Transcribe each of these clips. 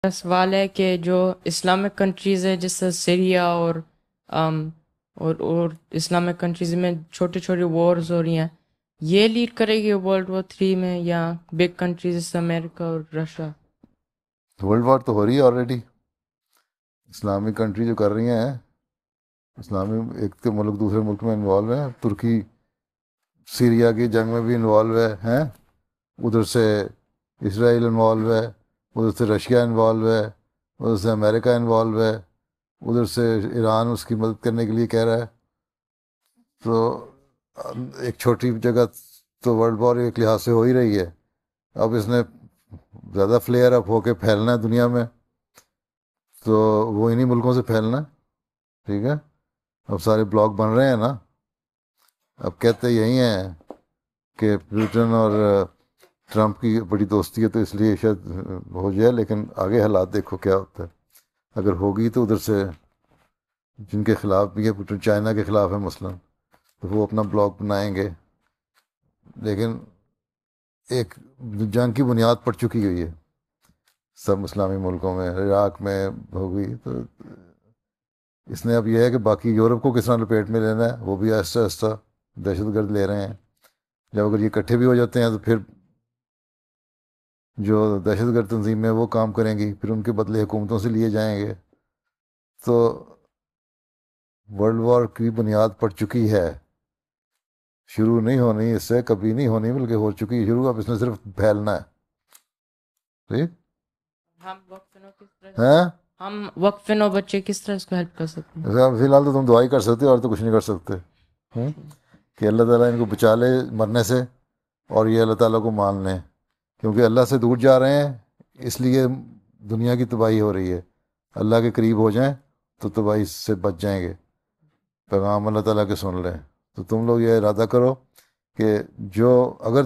میرا سوال ہے کہ جو اسلامک کنٹریز ہے جس سے سیریا اور اسلامک کنٹریز میں چھوٹی چھوٹی وارز ہو رہی ہیں، یہ لیڈ کرے گی World War III میں، یا بگ کنٹریز جیسے امریکہ اور رشیا؟ ورلڈ وار تو ہو رہی ہے آلریڈی. اسلامی کنٹری جو کر رہی ہیں، اسلامی ایک تو ملک دوسرے ملک میں انوالو ہیں. ترکی سیریا کی جنگ میں بھی انوالو ہیں. ادھر سے اسرائیل انوالو ہے، ادھر سے رشیا انوالو ہے، ادھر سے امریکہ انوالو ہے، ادھر سے ایران اس کی مدد کرنے کے لیے کہہ رہا ہے. تو ایک چھوٹی جگہ تو ورلڈ وار ایک لحاظ سے ہو ہی رہی ہے. اب اس نے زیادہ فلیئر اپ ہو کے پھیلنا ہے دنیا میں، تو وہ انہی ملکوں سے پھیلنا ہے. ٹھیک ہے، اب سارے بلاک بن رہے ہیں نا. اب کہتے یہی ہیں کہ پوٹن اور ٹرمپ کی بڑی دوستی ہے تو اس لیے شاید ہو جائے، لیکن آگے حالات دیکھو کیا ہوتا ہے. اگر ہوگی تو ادھر سے جن کے خلاف بھی ہے، پوٹن چائنا کے خلاف ہے مثلاً، تو وہ اپنا بلاک بنائیں گے. لیکن ایک جنگ کی بنیاد پڑ چکی ہوئی ہے سب اسلامی ملکوں میں، عراق میں ہو گئی. تو اس نے اب یہ ہے کہ باقی یورپ کو کس طرح لپیٹ میں لینا ہے، وہ بھی آہستہ آہستہ دہشت گرد لے رہے ہیں. جب اگر یہ اکٹھے بھی ہو جاتے ہیں تو پھر جو دہشت گرد تنظیمیں وہ کام کریں گی، پھر ان کے بدلے حکومتوں سے لیے جائیں گے. تو ورلڈ وار کی بنیاد پڑ چکی ہے، شروع نہیں ہونی اس سے، کبھی نہیں ہونی، بلکہ ہو چکی شروع. اب اس نے صرف پھیلنا ہے. ٹھیک ہم وقفنوں کس طرح ہے. ہم وقفنوں بچے کس طرح اس کو ہیلپ کر سکتے ہیں؟ فی الحال تو تم دعائی کر سکتے ہو، اور تو کچھ نہیں کر سکتے. کہ اللہ تعالیٰ ان کو بچا لے مرنے سے، اور یہ اللہ تعالیٰ کو مان لیں، کیونکہ اللہ سے دور جا رہے ہیں اس لیے دنیا کی تباہی ہو رہی ہے. اللہ کے قریب ہو جائیں تو تباہی سے بچ جائیں گے. پیغام اللہ تعالیٰ کے سن لیں. تو تم لوگ یہ ارادہ کرو کہ جو اگر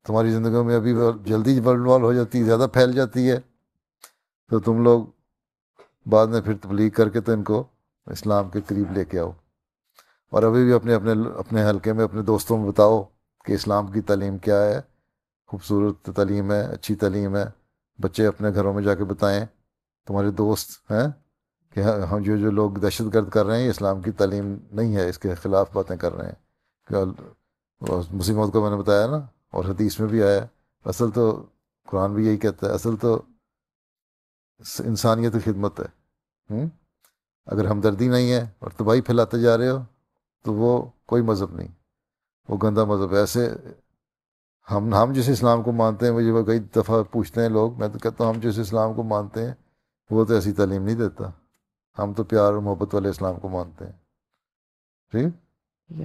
تمہاری زندگیوں میں ابھی جلدی ورلڈ وار ہو جاتی ہے، زیادہ پھیل جاتی ہے، تو تم لوگ بعد میں پھر تبلیغ کر کے تو ان کو اسلام کے قریب لے کے آؤ. اور ابھی بھی اپنے اپنے اپنے حلقے میں اپنے دوستوں میں بتاؤ کہ اسلام کی تعلیم کیا ہے. خوبصورت تعلیم ہے، اچھی تعلیم ہے. بچے اپنے گھروں میں جا کے بتائیں، تمہارے دوست ہیں کہ ہم جو لوگ دہشت گرد کر رہے ہیں یہ اسلام کی تعلیم نہیں ہے، اس کے خلاف باتیں کر رہے ہیں. کہ مسلموں کو میں نے بتایا نا، اور حدیث میں بھی آیا ہے. اصل تو قرآن بھی یہی کہتا ہے، اصل تو انسانیت کی خدمت ہے. اگر ہمدردی نہیں ہے اور تباہی پھیلاتے جا رہے ہو تو وہ کوئی مذہب نہیں، وہ گندہ مذہب ہے. ایسے ہم جس اسلام کو مانتے ہیں، مجھے وہ کئی دفعہ پوچھتے ہیں لوگ، میں تو کہتا ہوں ہم جس اسلام کو مانتے ہیں وہ تو ایسی تعلیم نہیں دیتا. ہم تو پیار اور محبت والے اسلام کو مانتے ہیں. ٹھیک.